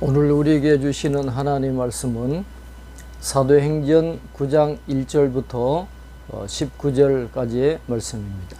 오늘 우리에게 주시는 하나님 말씀은 사도행전 9장 1절부터 19절까지의 말씀입니다.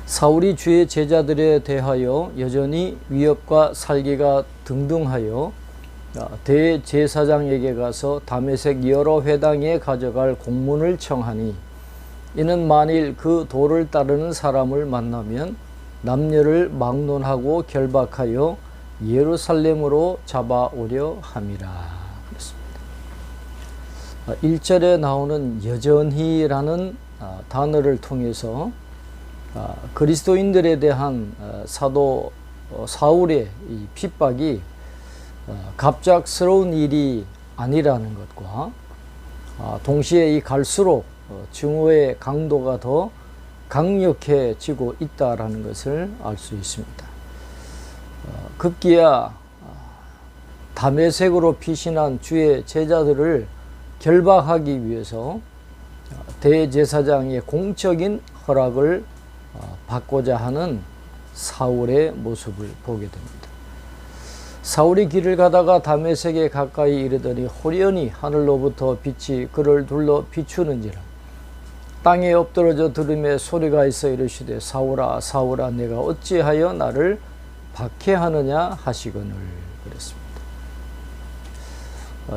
사울이 주의 제자들에 대하여 여전히 위협과 살기가 등등하여 대제사장에게 가서 다메섹 여러 회당에 가져갈 공문을 청하니, 이는 만일 그 도를 따르는 사람을 만나면 남녀를 막론하고 결박하여 예루살렘으로 잡아오려 함이라. 그렇습니다. 1절에 나오는 여전히라는 단어를 통해서 그리스도인들에 대한 사도 사울의 이 핍박이 갑작스러운 일이 아니라는 것과 동시에 이 갈수록 증오의 강도가 더 강력해지고 있다라는 것을 알 수 있습니다. 급기야 다메섹으로 피신한 주의 제자들을 결박하기 위해서 대제사장의 공적인 허락을 받고자 하는 사울의 모습을 보게 됩니다. 사울이 길을 가다가 다메섹에 가까이 이르더니 호련히 하늘로부터 빛이 그를 둘러 비추는지라. 땅에 엎드러져 들음에 소리가 있어 이르시되 사울아 사울아 내가 어찌하여 나를 박해하느냐 하시거늘. 그랬습니다.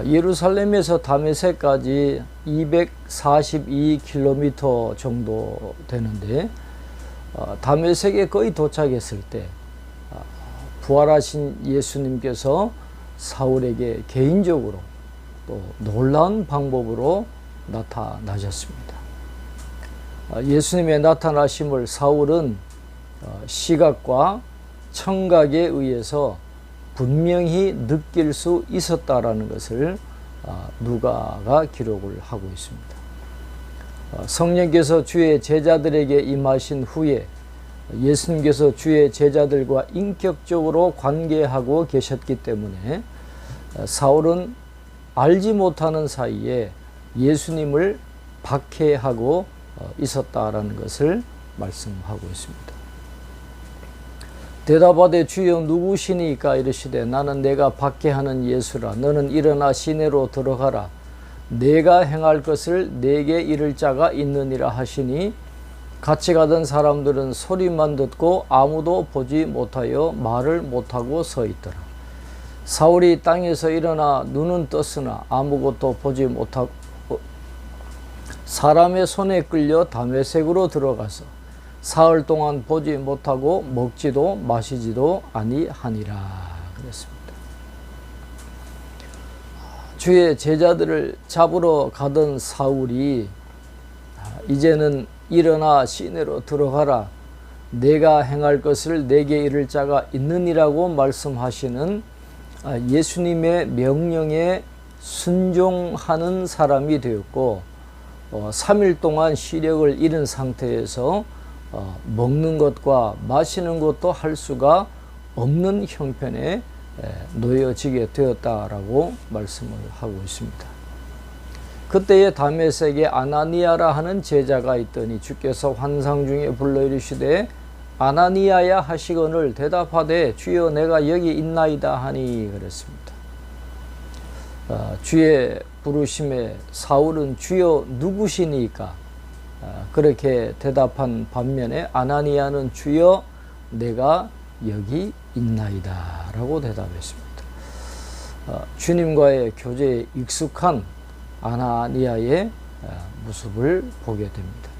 예루살렘에서 다메섹까지 242km 정도 되는데, 다메섹에 거의 도착했을 때 부활하신 예수님께서 사울에게 개인적으로 또 놀라운 방법으로 나타나셨습니다. 예수님의 나타나심을 사울은 시각과 청각에 의해서 분명히 느낄 수 있었다라는 것을 누가가 기록을 하고 있습니다. 성령께서 주의 제자들에게 임하신 후에 예수님께서 주의 제자들과 인격적으로 관계하고 계셨기 때문에 사울은 알지 못하는 사이에 예수님을 박해하고 있었다라는 것을 말씀하고 있습니다. 대답하되 주여 누구시니까 이르시되 나는 내가 박해하는 예수라. 너는 일어나 시내로 들어가라. 내가 행할 것을 내게 이를 자가 있느니라 하시니, 같이 가던 사람들은 소리만 듣고 아무도 보지 못하여 말을 못하고 서 있더라. 사울이 땅에서 일어나 눈은 떴으나 아무것도 보지 못하고 사람의 손에 끌려 다메섹으로 들어가서 사흘 동안 보지 못하고 먹지도 마시지도 아니하니라. 그랬습니다. 주의 제자들을 잡으러 가던 사울이 이제는 일어나 시내로 들어가라. 내가 행할 것을 내게 이를 자가 있느니라고 말씀하시는 예수님의 명령에 순종하는 사람이 되었고, 3일 동안 시력을 잃은 상태에서 먹는 것과 마시는 것도 할 수가 없는 형편에 놓여지게 되었다라고 말씀을 하고 있습니다. 그때에 다메섹에 아나니아라 하는 제자가 있더니 주께서 환상 중에 불러 이르시되 아나니아야 하시거늘 대답하되 주여 내가 여기 있나이다 하니. 그랬습니다. 주의 부르심에 사울은 주여 누구시니까 그렇게 대답한 반면에 아나니아는 주여 내가 여기 있나이다 라고 대답했습니다. 주님과의 교제에 익숙한 아나니아의 모습을 보게 됩니다.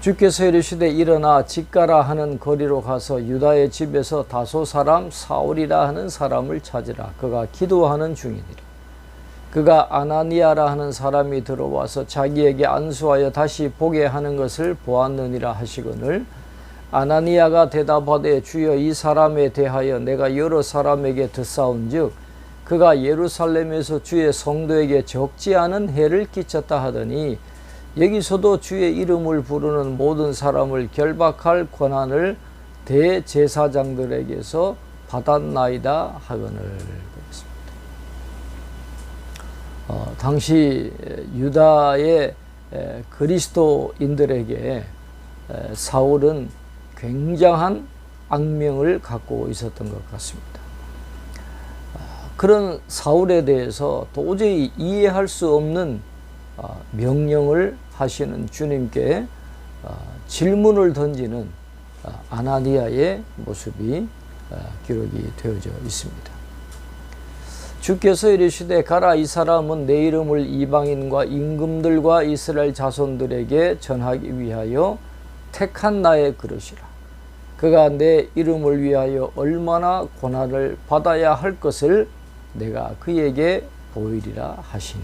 주께서 이르시되 일어나 직가라 하는 거리로 가서 유다의 집에서 다소 사람 사울이라 하는 사람을 찾으라. 그가 기도하는 중이니라. 그가 아나니아라 하는 사람이 들어와서 자기에게 안수하여 다시 보게 하는 것을 보았느니라 하시거늘, 아나니아가 대답하되 주여 이 사람에 대하여 내가 여러 사람에게 듣사온즉 그가 예루살렘에서 주의 성도에게 적지 않은 해를 끼쳤다 하더니, 여기서도 주의 이름을 부르는 모든 사람을 결박할 권한을 대제사장들에게서 받았나이다 하거늘. 당시 유다의 그리스도인들에게 사울은 굉장한 악명을 갖고 있었던 것 같습니다. 그런 사울에 대해서 도저히 이해할 수 없는 명령을 하시는 주님께 질문을 던지는 아나니아의 모습이 기록이 되어져 있습니다. 주께서 이르시되 가라, 이 사람은 내 이름을 이방인과 임금들과 이스라엘 자손들에게 전하기 위하여 택한 나의 그릇이라. 그가 내 이름을 위하여 얼마나 고난을 받아야 할 것을 내가 그에게 보이리라 하시니.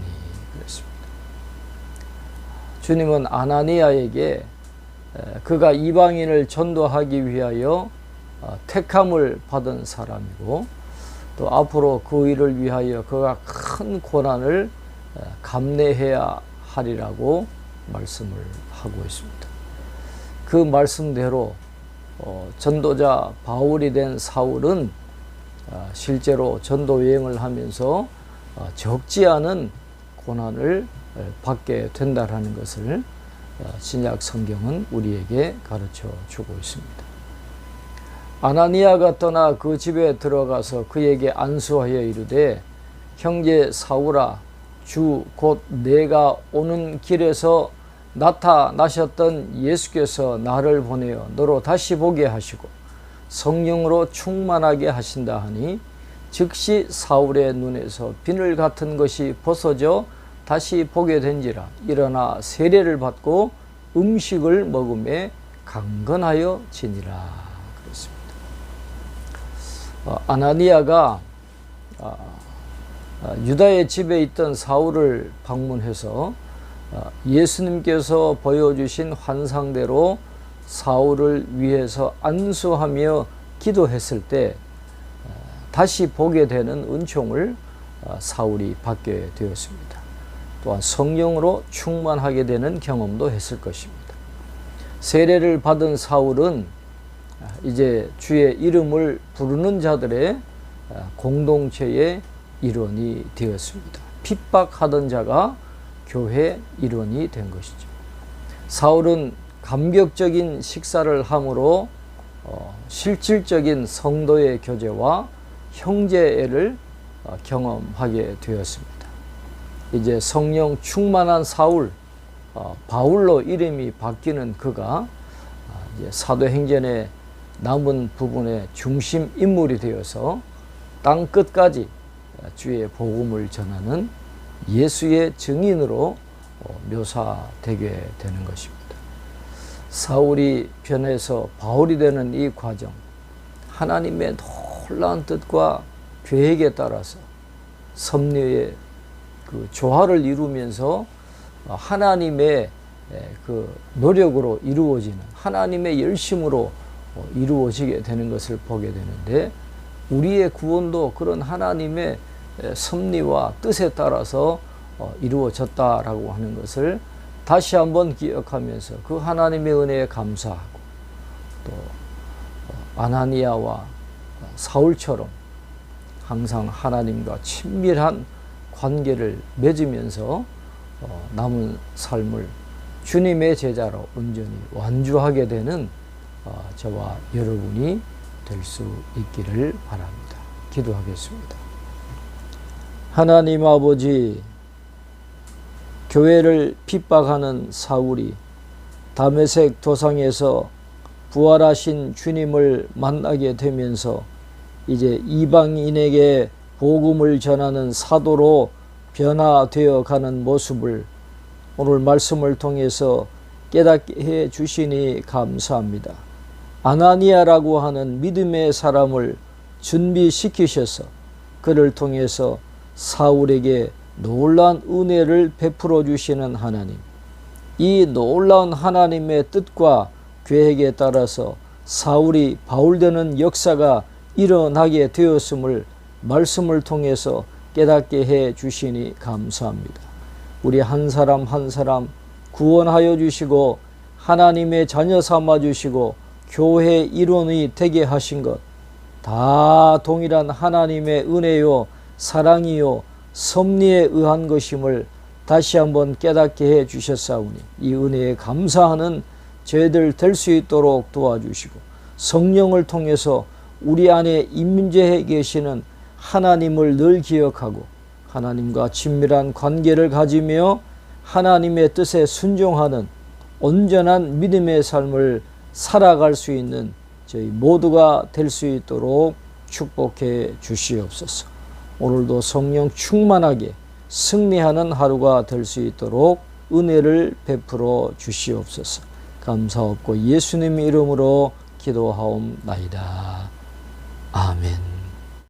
그랬습니다. 주님은 아나니아에게 그가 이방인을 전도하기 위하여 택함을 받은 사람이고, 또 앞으로 그 일을 위하여 그가 큰 고난을 감내해야 하리라고 말씀을 하고 있습니다. 그 말씀대로 전도자 바울이 된 사울은 실제로 전도 여행을 하면서 적지 않은 고난을 받게 된다라는 것을 신약 성경은 우리에게 가르쳐 주고 있습니다. 아나니아가 떠나 그 집에 들어가서 그에게 안수하여 이르되, 형제 사울아, 주 곧 내가 오는 길에서 나타나셨던 예수께서 나를 보내어 너로 다시 보게 하시고 성령으로 충만하게 하신다 하니, 즉시 사울의 눈에서 비늘 같은 것이 벗어져 다시 보게 된지라. 일어나 세례를 받고 음식을 먹음에 강건하여 지니라. 그렇습니다. 아나니아가 유다의 집에 있던 사울을 방문해서 예수님께서 보여주신 환상대로 사울을 위해서 안수하며 기도했을 때 다시 보게 되는 은총을 사울이 받게 되었습니다. 또한 성령으로 충만하게 되는 경험도 했을 것입니다. 세례를 받은 사울은 이제 주의 이름을 부르는 자들의 공동체의 일원이 되었습니다. 핍박하던 자가 교회 일원이 된 것이죠. 사울은 감격적인 식사를 함으로 실질적인 성도의 교제와 형제애를 경험하게 되었습니다. 이제 성령 충만한 사울, 바울로 이름이 바뀌는 그가 이제 사도행전의 남은 부분의 중심 인물이 되어서 땅 끝까지 주의 복음을 전하는 예수의 증인으로 묘사되게 되는 것입니다. 사울이 변해서 바울이 되는 이 과정, 하나님의 놀라운 뜻과 계획에 따라서 섭리의 그 조화를 이루면서 하나님의 그 노력으로 이루어지는, 하나님의 열심으로 이루어지게 되는 것을 보게 되는데, 우리의 구원도 그런 하나님의 섭리와 뜻에 따라서 이루어졌다라고 하는 것을 다시 한번 기억하면서 그 하나님의 은혜에 감사하고, 또 아나니아와 사울처럼 항상 하나님과 친밀한 관계를 맺으면서 남은 삶을 주님의 제자로 온전히 완주하게 되는 저와 여러분이 될 수 있기를 바랍니다. 기도하겠습니다. 하나님 아버지, 교회를 핍박하는 사울이 다메섹 도상에서 부활하신 주님을 만나게 되면서 이제 이방인에게 복음을 전하는 사도로 변화되어 가는 모습을 오늘 말씀을 통해서 깨닫게 해 주시니 감사합니다. 아나니아라고 하는 믿음의 사람을 준비시키셔서 그를 통해서 사울에게 놀라운 은혜를 베풀어 주시는 하나님, 이 놀라운 하나님의 뜻과 계획에 따라서 사울이 바울되는 역사가 일어나게 되었음을 말씀을 통해서 깨닫게 해 주시니 감사합니다. 우리 한 사람 한 사람 구원하여 주시고 하나님의 자녀 삼아 주시고 교회 일원이 되게 하신 것 다 동일한 하나님의 은혜요 사랑이요 섭리에 의한 것임을 다시 한번 깨닫게 해 주셨사오니 이 은혜에 감사하는 저희들 될 수 있도록 도와주시고 성령을 통해서 우리 안에 임재해 계시는 하나님을 늘 기억하고 하나님과 친밀한 관계를 가지며 하나님의 뜻에 순종하는 온전한 믿음의 삶을 살아갈 수 있는 저희 모두가 될 수 있도록 축복해 주시옵소서. 오늘도 성령 충만하게 승리하는 하루가 될 수 있도록 은혜를 베풀어 주시옵소서. 감사없고 예수님 이름으로 기도하옵나이다. 아멘.